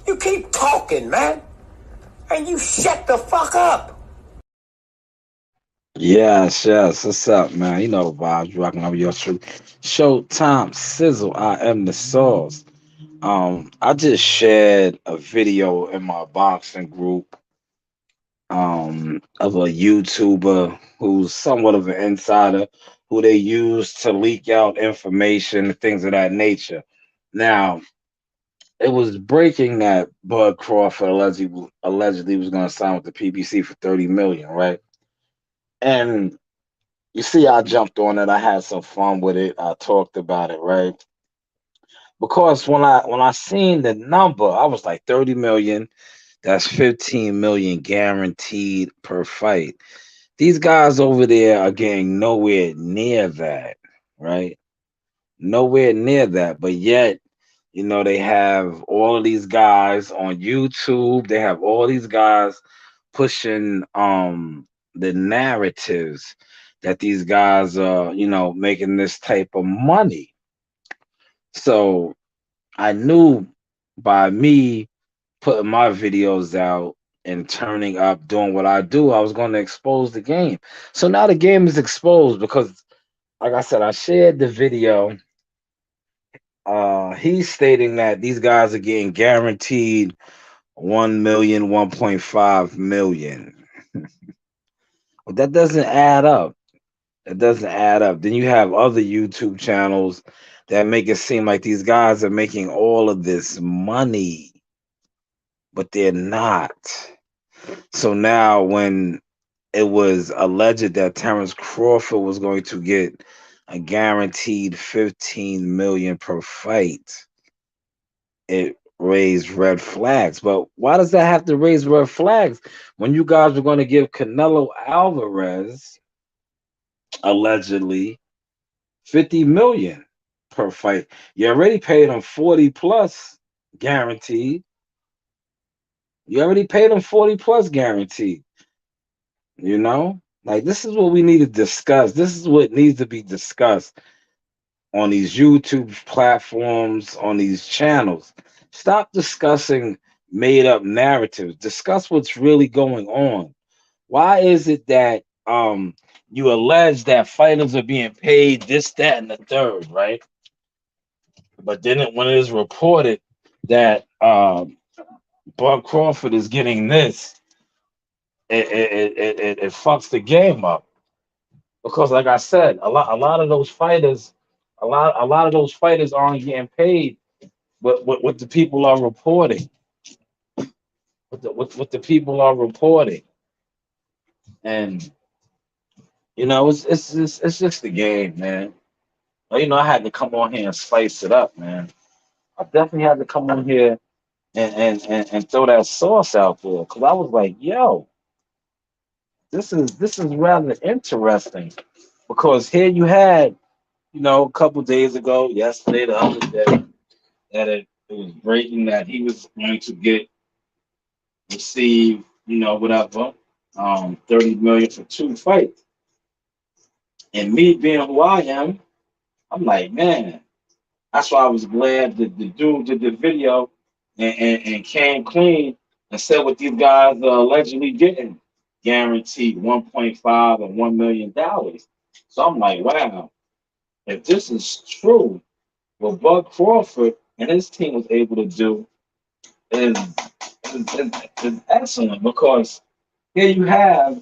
You keep talking, man. And you shut the fuck up. Yes, yes. What's up, man? You know the vibes. Rocking over your Showtime Sizzle. I am the source. I just shared a video in my boxing group of a YouTuber who's somewhat of an insider who they use to leak out information, things of that nature. Now, it was breaking that Bud Crawford allegedly was going to sign with the PBC for 30 million, right? And you see, I jumped on it. I had some fun with it. I talked about it, right? Because when I seen the number, I was like 30 million. That's 15 million guaranteed per fight. These guys over there are getting nowhere near that, right? Nowhere near that. But yet, they have all of these guys on YouTube. They have all these guys pushing the narratives that these guys are, making this type of money. So I knew by me putting my videos out and turning up, doing what I do, I was going to expose the game. So now the game is exposed because, like I said, I shared the video. He's stating that these guys are getting guaranteed 1 million, 1.5 million. But that doesn't add up. It doesn't add up. Then you have other YouTube channels that make it seem like these guys are making all of this money, but they're not. So now, when it was alleged that Terrence Crawford was going to get a guaranteed 15 million per fight, it raised red flags. But why does that have to raise red flags when you guys were going to give Canelo Alvarez allegedly 50 million per fight? You already paid him 40 plus guaranteed. You already paid him 40 plus guaranteed. Like, this is what we need to discuss. This is what needs to be discussed on these YouTube platforms, on these channels. Stop discussing made up narratives. Discuss what's really going on. Why is it that you allege that fighters are being paid this, that, and the third, right? But then when it is reported that Bud Crawford is getting this, it fucks the game up. Because, like I said, a lot of those fighters, a lot of those fighters aren't getting paid. But what the people are reporting, what the people are reporting, and it's just the game, man. I had to come on here and spice it up, man. I definitely had to come on here and throw that sauce out there because I was like, yo, this is rather interesting because here you had, a couple days ago, yesterday, the other day, that it was breaking that he was going to receive, whatever, 30 million for two fights. And me being who I am, I'm like, man, that's why I was glad that the dude did the video and came clean and said what these guys are allegedly getting, guaranteed 1.5 and $1 million. So I'm like, wow, if this is true, what Bud Crawford and his team was able to do is, is excellent because here you have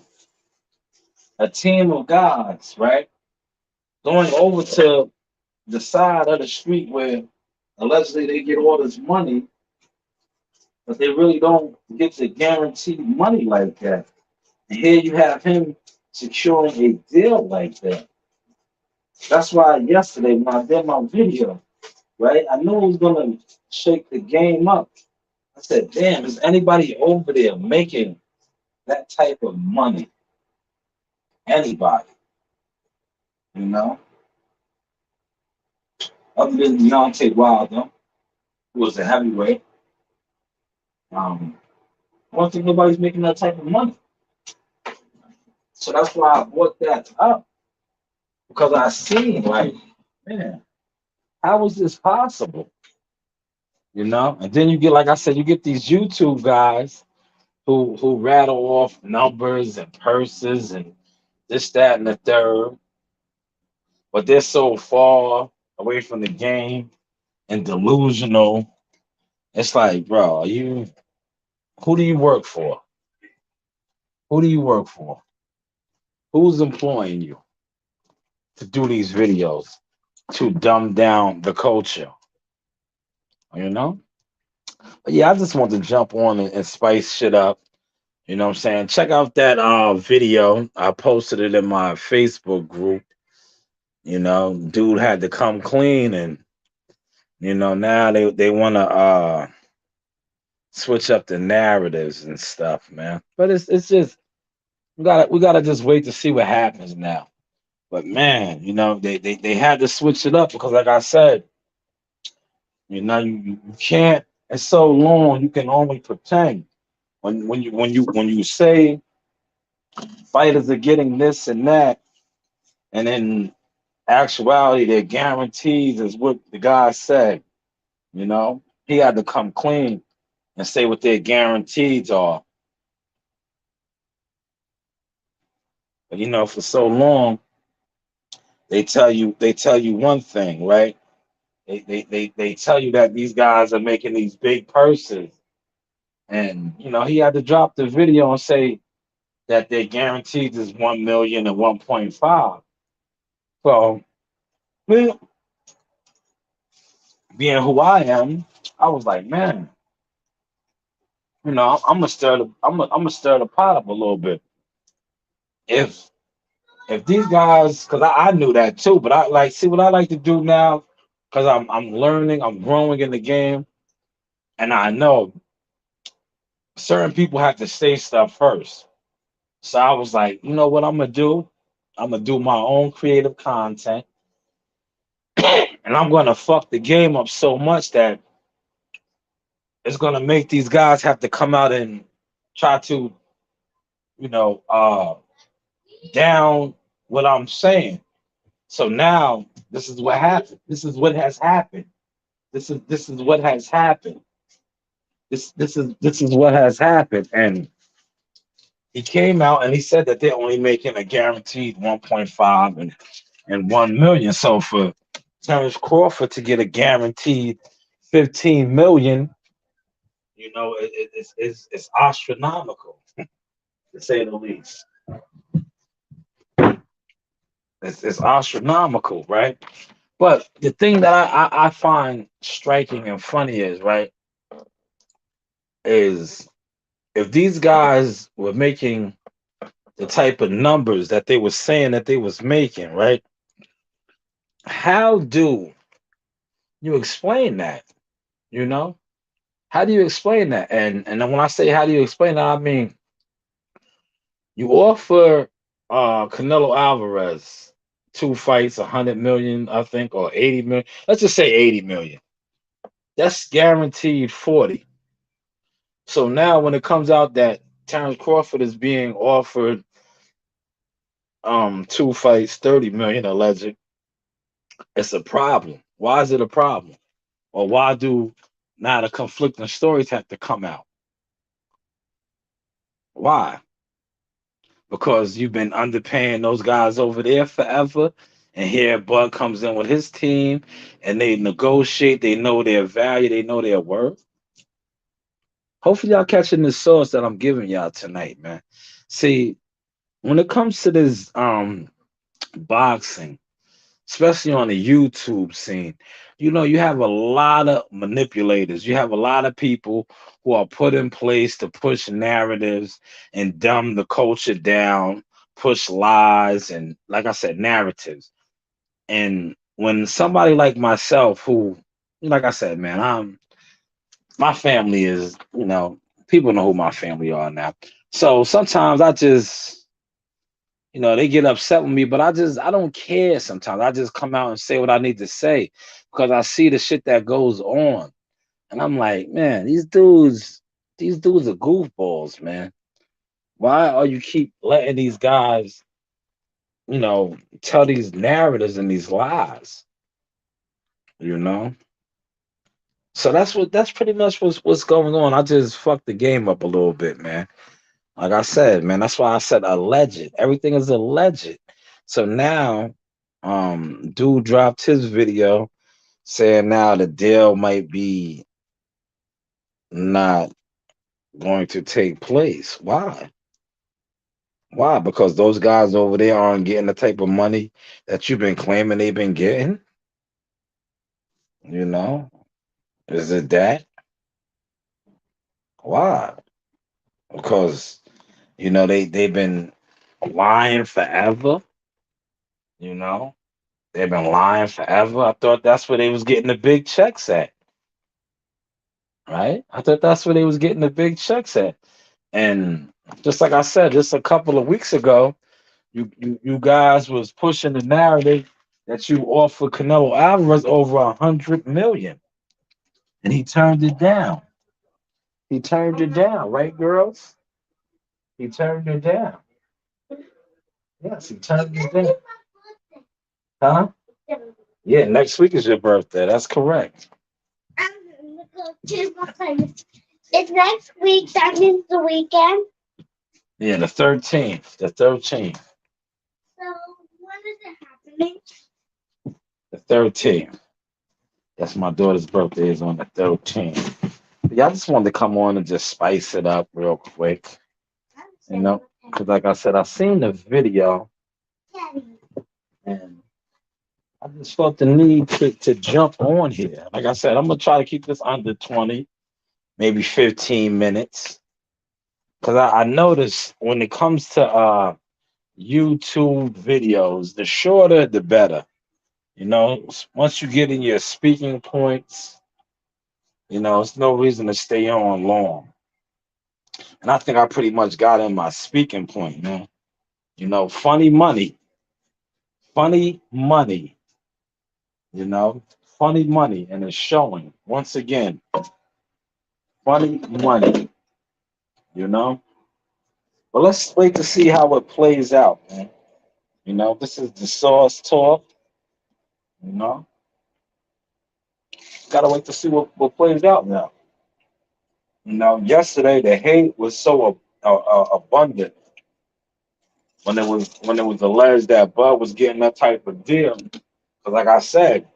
a team of guys, right, going over to the side of the street where allegedly they get all this money, but they really don't get the guaranteed money like that. And here you have him securing a deal like that. That's why yesterday when I did my video, right, I knew it was gonna shake the game up. I said, damn, is anybody over there making that type of money? Anybody, you know? Other than Deontay Wilder, who was a heavyweight. I don't think nobody's making that type of money. So that's why I brought that up. Because I seen like, man, how is this possible? you know. And then you get, like I said, you get these YouTube guys who rattle off numbers and purses and this, that, and the third, but they're so far away from the game and delusional. It's like, bro, are you who do you work for? Who do you work for? Who's employing you to do these videos to dumb down the culture? You know? But yeah, I just want to jump on and spice shit up. You know what I'm saying? Check out that video. I posted it in my Facebook group. You know, dude had to come clean, and now they want to switch up the narratives and stuff, man. But it's just we gotta just wait to see what happens now. But man, they had to switch it up because, like I said, you can't. It's so long. You can only pretend when you say fighters are getting this and that, and in actuality, they're guaranteed is what the guy said. He had to come clean and say what their guarantees are. But for so long, they tell you one thing, right? They tell you that these guys are making these big purses, and he had to drop the video and say that their guarantees is 1 million and 1.5. So, me being who I am, I was like, man, I'm gonna stir the pot up a little bit. If these guys, because I knew that too, but I like see what I like to do now, because I'm learning, I'm growing in the game, and I know certain people have to say stuff first. So I was like, you know what I'm gonna do? I'm gonna do my own creative content, and I'm gonna fuck the game up so much that it's gonna make these guys have to come out and try to, you know, uh, down what I'm saying. So now this is what happened. This is what has happened. This is what has happened. This is what has happened. And he came out and he said that they're only making a guaranteed 1.5 and 1 million. So for Terrence Crawford to get a guaranteed 15 million, it's astronomical to say the least. It's astronomical, right? But the thing that I find striking and funny is, right, is if these guys were making the type of numbers that they were saying that they was making, right? How do you explain that? You know? How do you explain that? And then when I say how do you explain that, I mean you offer Canelo Alvarez two fights, 100 million, I think, or 80 million. Let's just say 80 million. That's guaranteed 40. So now when it comes out that Terrence Crawford is being offered two fights, 30 million alleged, it's a problem. Why is it a problem? Or why do now the conflicting stories have to come out? Why? Because you've been underpaying those guys over there forever. And here Bud comes in with his team and they negotiate, they know their value, they know their worth. Hopefully y'all catching the sauce that I'm giving y'all tonight, man. See, when it comes to this boxing, especially on the YouTube scene, you have a lot of manipulators. You have a lot of people who are put in place to push narratives and dumb the culture down, push lies, and, like I said, narratives. And when somebody like myself, who, like I said, man, my family is, people know who my family are now. So sometimes I just, they get upset with me, but I don't care sometimes. I just come out and say what I need to say because I see the shit that goes on. And I'm like, man, these dudes are goofballs, man. Why are you keep letting these guys, tell these narratives and these lies? You know? So that's pretty much what's going on. I just fucked the game up a little bit, man. Like I said, man, that's why I said alleged. Everything is alleged. So now, dude dropped his video saying now the deal might be not going to take place. Why? Why? Because those guys over there aren't getting the type of money that you've been claiming they've been getting. You know, is it that? Why? Because they've been lying forever. You know, they've been lying forever. I thought that's where they was getting the big checks at, right? I thought that's where they was getting the big checks at. And just like I said, just a couple of weeks ago, you guys was pushing the narrative that you offered Canelo Alvarez over 100 million, and he turned it down. He turned it down, right, girls? He turned it down. Yes, he turned it down. Huh? Yeah, next week is your birthday. That's correct. It's next week. That means the weekend. Yeah, the 13th. The 13th. So when is it happening? The 13th. That's my daughter's birthday is on the 13th. Yeah, I just wanted to come on and just spice it up real quick. Because like I said, I seen the video and I just felt the need to jump on here. Like I said, I'm going to try to keep this under 20, maybe 15 minutes. Because I noticed when it comes to YouTube videos, the shorter, the better. Once you get in your speaking points, it's no reason to stay on long. And I think I pretty much got in my speaking point, man. Funny money. Funny money. Funny money. And it's showing. Once again, funny money. But let's wait to see how it plays out, man. This is the Sauce Talk. Gotta wait to see what plays out now. Yesterday the hate was so abundant when it was alleged that Bud was getting that type of deal. Because like I said,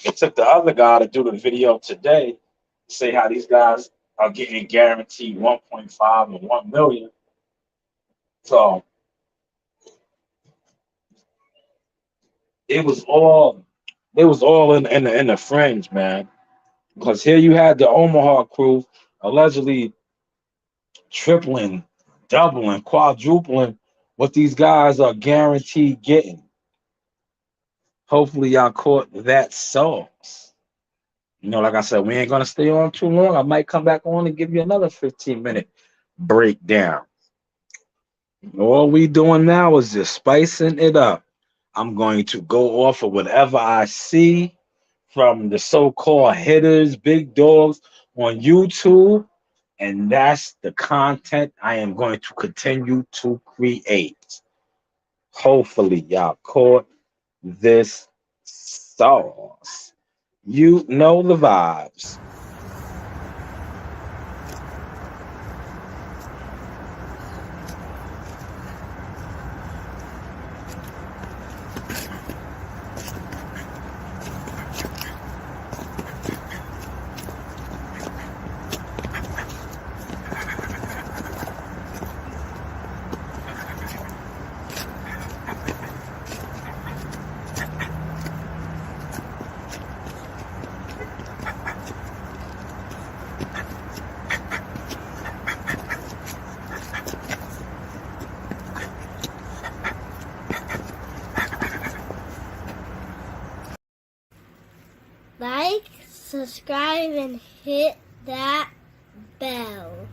it took the other guy to do the video today to say how these guys are getting guaranteed 1.5 and 1 million. So it was all in the fringe, man. Because here you had the Omaha crew allegedly tripling, doubling, quadrupling what these guys are guaranteed getting. Hopefully y'all caught that sauce. Like I said, we ain't gonna stay on too long. I might come back on and give you another 15-minute breakdown. All we doing now is just spicing it up. I'm going to go off of whatever I see from the so-called hitters, big dogs on YouTube, and that's the content I am going to continue to create. Hopefully y'all caught this sauce. You know the vibes. Like, subscribe, and hit that bell.